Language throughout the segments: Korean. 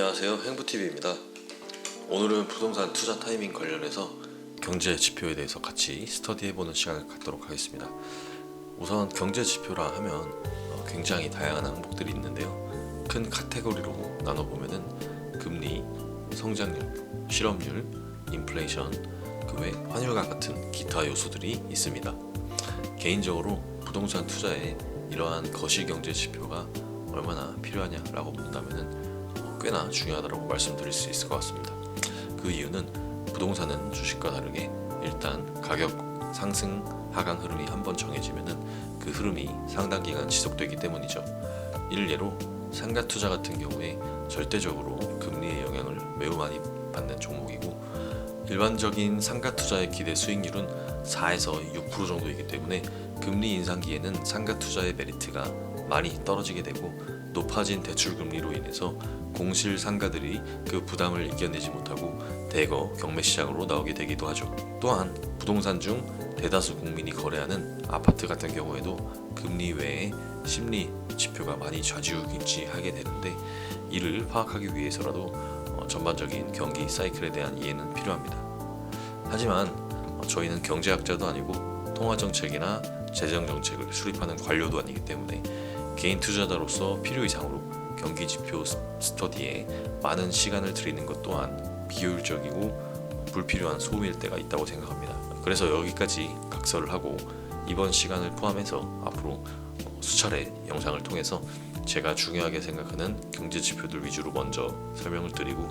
안녕하세요, 행부TV입니다. 오늘은 부동산 투자 타이밍 관련해서 경제 지표에 대해서 같이 스터디해보는 시간을 갖도록 하겠습니다. 우선 경제 지표라 하면 굉장히 다양한 항목들이 있는데요. 큰 카테고리로 나눠보면은 금리, 성장률, 실업률, 인플레이션, 그 외 환율과 같은 기타 요소들이 있습니다. 개인적으로 부동산 투자에 이러한 거시경제 지표가 얼마나 필요하냐라고 묻는다면은 꽤나 중요하다고 말씀드릴 수 있을 것 같습니다. 그 이유는 부동산은 주식과 다르게 일단 가격 상승 하강 흐름이 한번 정해지면은 그 흐름이 상당 기간 지속되기 때문이죠. 일례로 상가 투자 같은 경우에 절대적으로 금리의 영향을 매우 많이 받는 종목이고, 일반적인 상가 투자의 기대 수익률은 4에서 6% 정도이기 때문에 금리 인상기에는 상가 투자의 메리트가 많이 떨어지게 되고, 높아진 대출 금리로 인해서 공실 상가들이 그 부담을 이겨내지 못하고 대거 경매 시장으로 나오게 되기도 하죠. 또한 부동산 중 대다수 국민이 거래하는 아파트 같은 경우에도 금리 외에 심리 지표가 많이 좌지우지하게 되는데, 이를 파악하기 위해서라도 전반적인 경기 사이클에 대한 이해는 필요합니다. 하지만 저희는 경제학자도 아니고 통화정책이나 재정정책을 수립하는 관료도 아니기 때문에 개인 투자자로서 필요 이상으로 경기 지표 스터디에 많은 시간을 들이는 것 또한 비효율적이고 불필요한 소음일 때가 있다고 생각합니다. 그래서 여기까지 각설을 하고 이번 시간을 포함해서 앞으로 수차례 영상을 통해서 제가 중요하게 생각하는 경제 지표들 위주로 먼저 설명을 드리고,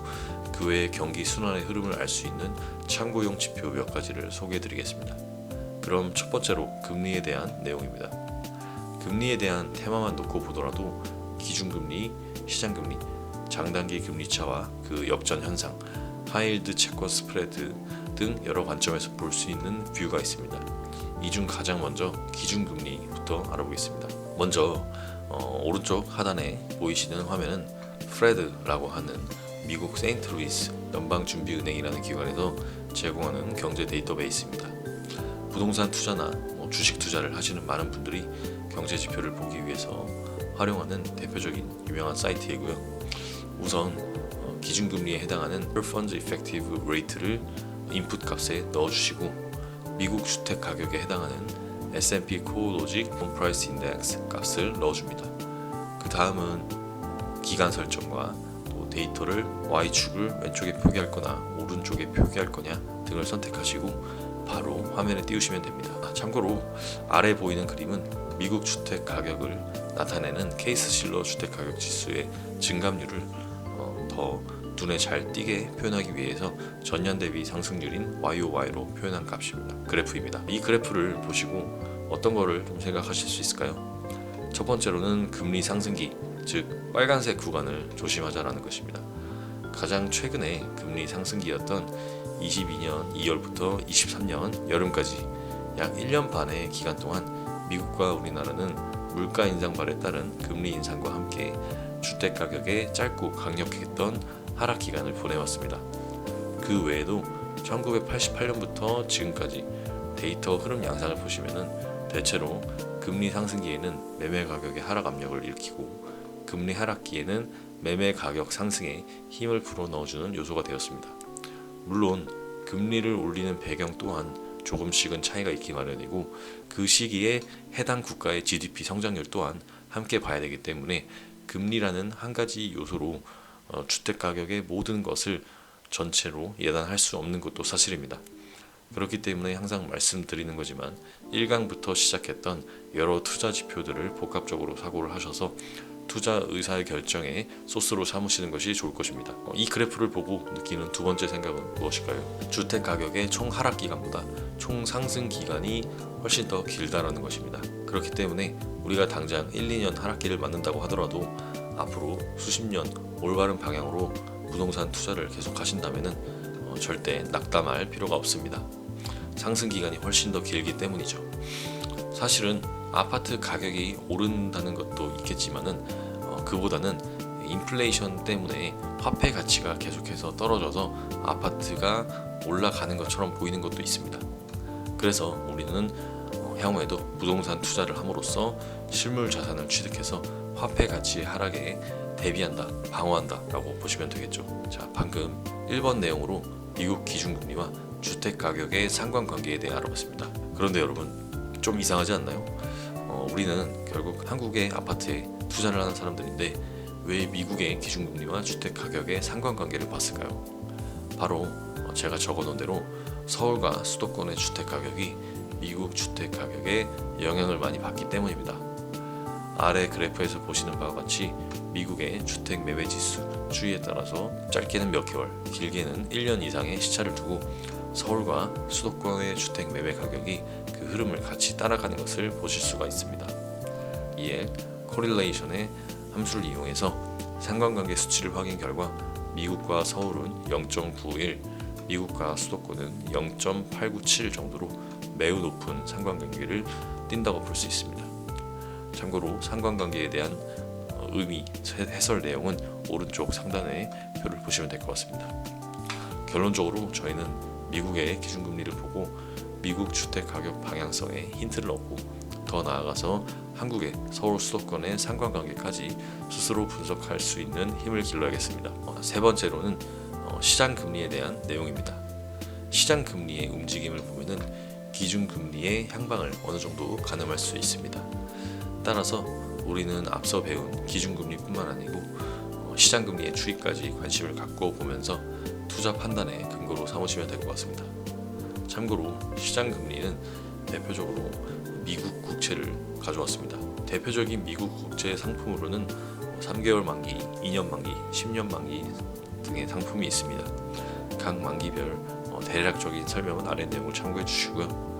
그 외에 경기 순환의 흐름을 알 수 있는 참고용 지표 몇 가지를 소개해 드리겠습니다. 그럼 첫 번째로 금리에 대한 내용입니다. 금리에 대한 테마만 놓고 보더라도 기준금리, 시장금리, 장단기 금리차와 그 역전 현상, 하이힐드 채권 스프레드 등 여러 관점에서 볼 수 있는 뷰가 있습니다. 이 중 가장 먼저 기준금리부터 알아보겠습니다. 먼저 오른쪽 하단에 보이시는 화면은 프레드라고 하는 미국 세인트루이스 연방준비은행이라는 기관에서 제공하는 경제 데이터베이스입니다. 부동산 투자나 주식 투자를 하시는 많은 분들이 경제 지표를 보기 위해서 활용하는 대표적인 유명한 사이트이고요. 우선 기준금리에 해당하는 Funds Effective Rate를 인풋 값에 넣어주시고, 미국 주택 가격에 해당하는 S&P CoreLogic Home Price Index 값을 넣어줍니다. 그 다음은 기간 설정과 또 데이터를 Y축을 왼쪽에 표기할 거나 오른쪽에 표기할 거냐 등을 선택하시고 바로 화면에 띄우시면 됩니다. 참고로 아래 보이는 그림은 미국 주택 가격을 나타내는 케이스실러 주택 가격 지수의 증감률을 더 눈에 잘 띄게 표현하기 위해서 전년 대비 상승률인 YOY로 표현한 값입니다. 그래프입니다. 이 그래프를 보시고 어떤 거를 좀 생각하실 수 있을까요? 첫 번째로는 금리 상승기, 즉 빨간색 구간을 조심하자라는 것입니다. 가장 최근에 금리 상승기였던 22년 2월부터 23년 여름까지 약 1년 반의 기간 동안 미국과 우리나라는 물가 인상발에 따른 금리 인상과 함께 주택 가격에 짧고 강력했던 하락 기간을 보내왔습니다. 그 외에도 1988년부터 지금까지 데이터 흐름 양상을 보시면은 대체로 금리 상승기에는 매매 가격의 하락 압력을 일으키고, 금리 하락기에는 매매 가격 상승에 힘을 불어 넣어주는 요소가 되었습니다. 물론 금리를 올리는 배경 또한 조금씩은 차이가 있기 마련이고, 그 시기에 해당 국가의 GDP 성장률 또한 함께 봐야 되기 때문에 금리라는 한 가지 요소로 주택 가격의 모든 것을 전체로 예단할 수 없는 것도 사실입니다. 그렇기 때문에 항상 말씀드리는 거지만 1강부터 시작했던 여러 투자 지표들을 복합적으로 사고를 하셔서 투자 의사의 결정에 소스로 삼으시는 것이 좋을 것입니다. 이 그래프를 보고 느끼는 두 번째 생각은 무엇일까요? 주택 가격의 총 하락 기간보다 총 상승 기간이 훨씬 더 길다라는 것입니다. 그렇기 때문에 우리가 당장 1, 2년 하락기를 맞는다고 하더라도 앞으로 수십 년 올바른 방향으로 부동산 투자를 계속 하신다면 절대 낙담할 필요가 없습니다. 상승 기간이 훨씬 더 길기 때문이죠. 사실은 아파트 가격이 오른다는 것도 있겠지만은 그보다는 인플레이션 때문에 화폐 가치가 계속해서 떨어져서 아파트가 올라가는 것처럼 보이는 것도 있습니다. 그래서 우리는 향후에도 부동산 투자를 함으로써 실물 자산을 취득해서 화폐 가치의 하락에 대비한다, 방어한다 라고 보시면 되겠죠. 자, 방금 1번 내용으로 미국 기준금리와 주택가격의 상관관계에 대해 알아봤습니다. 그런데 여러분, 좀 이상하지 않나요? 우리는 결국 한국의 아파트에 투자를 하는 사람들인데 왜 미국의 기준금리와 주택가격의 상관관계를 봤을까요? 바로 제가 적어놓은 대로 서울과 수도권의 주택가격이 미국 주택가격에 영향을 많이 받기 때문입니다. 아래 그래프에서 보시는 바와 같이 미국의 주택 매매 지수 추이에 따라서 짧게는 몇 개월, 길게는 1년 이상의 시차를 두고 서울과 수도권의 주택 매매 가격이 그 흐름을 같이 따라가는 것을 보실 수가 있습니다. 이에 코릴레이션의 함수를 이용해서 상관관계 수치를 확인 결과 미국과 서울은 0.91, 미국과 수도권은 0.897 정도로 매우 높은 상관관계를 띈다고 볼 수 있습니다. 참고로 상관관계에 대한 의미, 해설 내용은 오른쪽 상단의 표를 보시면 될 것 같습니다. 결론적으로 저희는 미국의 기준금리를 보고 미국 주택가격 방향성에 힌트를 얻고 더 나아가서 한국의 서울 수도권의 상관관계까지 스스로 분석할 수 있는 힘을 길러야겠습니다. 세 번째로는 시장금리에 대한 내용입니다. 시장금리의 움직임을 보면은 기준금리의 향방을 어느 정도 가늠할 수 있습니다. 따라서 우리는 앞서 배운 기준금리뿐만 아니고 시장금리의 추이까지 관심을 갖고 보면서 투자 판단의 근거로 삼으시면 될 것 같습니다. 참고로 시장금리는 대표적으로 미국 국채를 가져왔습니다. 대표적인 미국 국채 상품으로는 3개월 만기, 2년 만기, 10년 만기 등의 상품이 있습니다. 각 만기별 대략적인 설명은 아래 내용을 참고해 주시고요.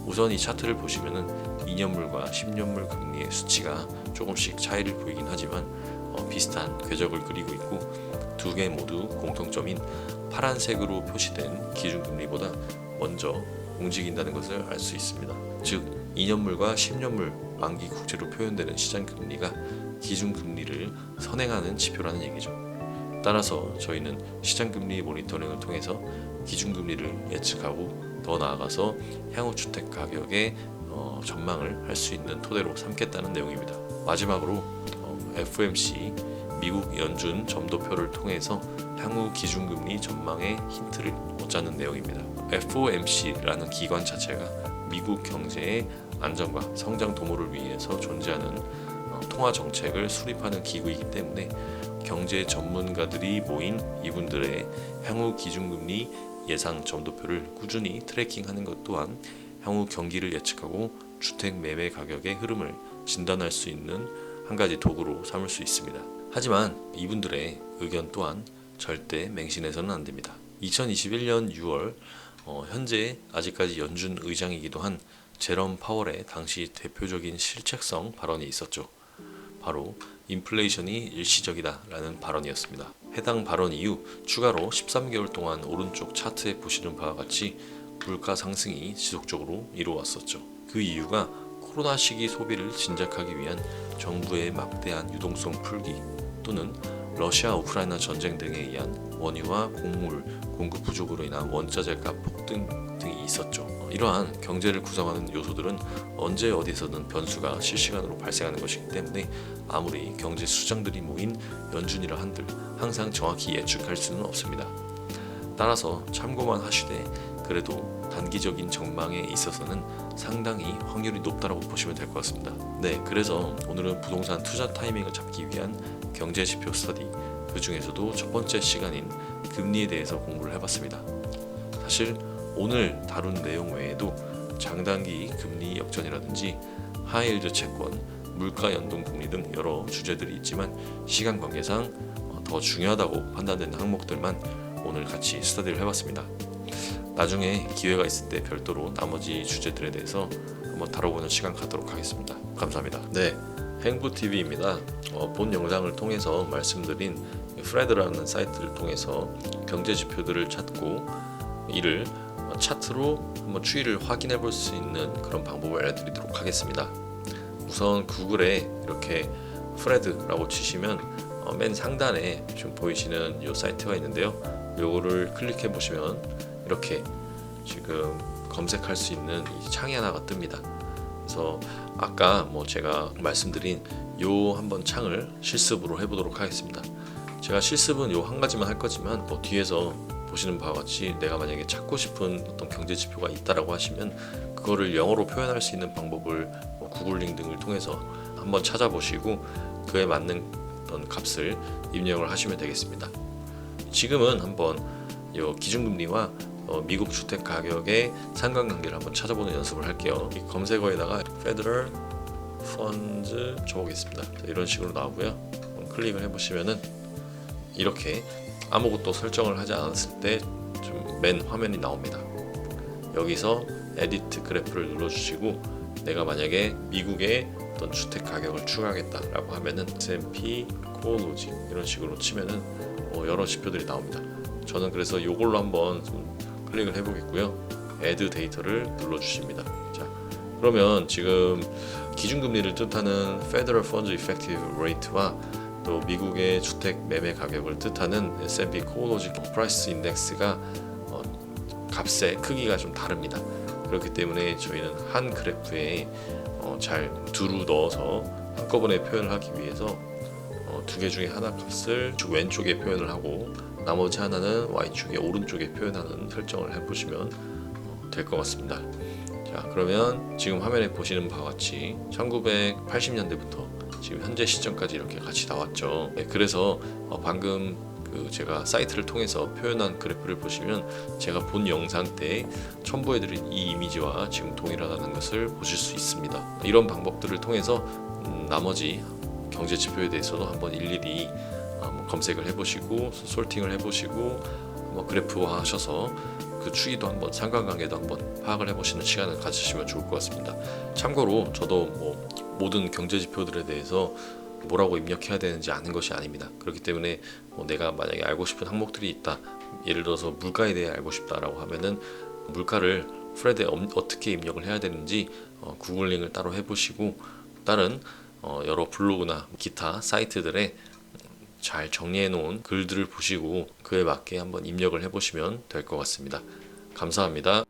우선 이 차트를 보시면은 2년물과 10년물 금리의 수치가 조금씩 차이를 보이긴 하지만 비슷한 궤적을 그리고 있고 두 개 모두 공통점인 파란색으로 표시된 기준금리보다 먼저 움직인다는 것을 알 수 있습니다. 즉 2년물과 10년물 만기 국채로 표현되는 시장금리가 기준금리를 선행하는 지표라는 얘기죠. 따라서 저희는 시장금리 모니터링을 통해서 기준금리를 예측하고 더 나아가서 향후 주택 가격의 전망을 할 수 있는 토대로 삼겠다는 내용입니다. 마지막으로 FOMC 미국 연준 점도표를 통해서 향후 기준금리 전망의 힌트를 얻자는 내용입니다. FOMC라는 기관 자체가 미국 경제의 안정과 성장 도모를 위해서 존재하는 통화 정책을 수립하는 기구이기 때문에 경제 전문가들이 모인 이분들의 향후 기준금리 예상 점도표를 꾸준히 트래킹하는 것 또한 향후 경기를 예측하고 주택 매매 가격의 흐름을 진단할 수 있는 한 가지 도구로 삼을 수 있습니다. 하지만 이분들의 의견 또한 절대 맹신해서는 안 됩니다. 2021년 6월 현재 아직까지 연준 의장이기도 한 제롬 파월의 당시 대표적인 실책성 발언이 있었죠. 바로 인플레이션이 일시적이다 라는 발언이었습니다. 해당 발언 이후 추가로 13개월 동안 오른쪽 차트에 보시는 바와 같이 물가 상승이 지속적으로 이루어왔었죠. 그 이유가 코로나 시기 소비를 진작하기 위한 정부의 막대한 유동성 풀기 또는 러시아 우크라이나 전쟁 등에 의한 원유와 곡물 공급 부족으로 인한 원자재 값 폭등 등이 있었죠. 이러한 경제를 구성하는 요소들은 언제 어디서든 변수가 실시간으로 발생하는 것이기 때문에 아무리 경제 수장들이 모인 연준이라 한들 항상 정확히 예측할 수는 없습니다. 따라서 참고만 하시되 그래도 단기적인 전망에 있어서는 상당히 확률이 높다고 보시면 될 것 같습니다. 네, 그래서 오늘은 부동산 투자 타이밍을 잡기 위한 경제 지표 스터디, 그 중에서도 첫 번째 시간인 금리에 대해서 공부를 해봤습니다. 사실 오늘 다룬 내용 외에도 장단기 금리 역전이라든지 하이힐드 채권, 물가 연동 금리 등 여러 주제들이 있지만 시간 관계상 더 중요하다고 판단되는 항목들만 오늘 같이 스터디를 해봤습니다. 나중에 기회가 있을 때 별도로 나머지 주제들에 대해서 한번 다뤄보는 시간 갖도록 하겠습니다. 감사합니다. 네, 행부TV입니다. 본 영상을 통해서 말씀드린 프레드라는 사이트를 통해서 경제 지표들을 찾고 이를 차트로 한번 추이를 확인해 볼 수 있는 그런 방법을 알려드리도록 하겠습니다. 우선 구글에 이렇게 프레드라고 치시면 맨 상단에 지금 보이시는 이 사이트가 있는데요. 요거를 클릭해 보시면 이렇게 지금 검색할 수 있는 이 창이 하나가 뜹니다. 그래서 아까 제가 말씀드린 요 한번 창을 실습으로 해보도록 하겠습니다. 제가 실습은 요 한 가지만 할 거지만 뭐 뒤에서 보시는 바와 같이 내가 만약에 찾고 싶은 어떤 경제 지표가 있다라고 하시면 그거를 영어로 표현할 수 있는 방법을 뭐 구글링 등을 통해서 한번 찾아보시고 그에 맞는 어떤 값을 입력을 하시면 되겠습니다. 지금은 한번 요 기준금리와 미국 주택 가격의 상관관계를 한번 찾아보는 연습을 할게요. 이 검색어에다가 Federal Funds 쳐보겠습니다. 이런 식으로 나오고요. 클릭을 해보시면은 이렇게 아무것도 설정을 하지 않았을 때 좀 맨 화면이 나옵니다. 여기서 에디트 그래프를 눌러주시고 내가 만약에 미국의 어떤 주택 가격을 추가하겠다라고 하면은 S&P 코어로직 이런 식으로 치면은 여러 지표들이 나옵니다. 저는 그래서 이걸로 한번 좀 클릭을 해보겠고요. Add 데이터를 눌러주십니다. 자, 그러면 지금 기준금리를 뜻하는 Federal Funds Effective Rate와 또 미국의 주택 매매 가격을 뜻하는 S&P 코어로직 프라이스 인덱스가 값의 크기가 좀 다릅니다. 그렇기 때문에 저희는 한 그래프에 잘 두루 넣어서 한꺼번에 표현을 하기 위해서 두 개 중에 하나 값을 왼쪽에 표현을 하고 나머지 하나는 Y축의 오른쪽에 표현하는 설정을 해보시면 될 것 같습니다. 자, 그러면 지금 화면에 보시는 바와 같이 1980년대부터 지금 현재 시점까지 이렇게 같이 나왔죠. 네, 그래서 방금 제가 사이트를 통해서 표현한 그래프를 보시면 제가 본 영상 때 첨부해드린 이 이미지와 지금 동일하다는 것을 보실 수 있습니다. 이런 방법들을 통해서 나머지 경제 지표에 대해서도 한번 일일이 검색을 해보시고 솔팅을 해보시고 그래프화 하셔서 그 추이도 한번 상관관계도 한번 파악을 해보시는 시간을 가지시면 좋을 것 같습니다. 참고로 저도 모든 경제 지표들에 대해서 뭐라고 입력해야 되는지 아는 것이 아닙니다. 그렇기 때문에 내가 만약에 알고 싶은 항목들이 있다, 예를 들어서 물가에 대해 알고 싶다라고 하면은 물가를 프레드에 어떻게 입력을 해야 되는지 구글링을 따로 해보시고 다른 여러 블로그나 기타 사이트들에 잘 정리해 놓은 글들을 보시고 그에 맞게 한번 입력을 해보시면 될 것 같습니다. 감사합니다.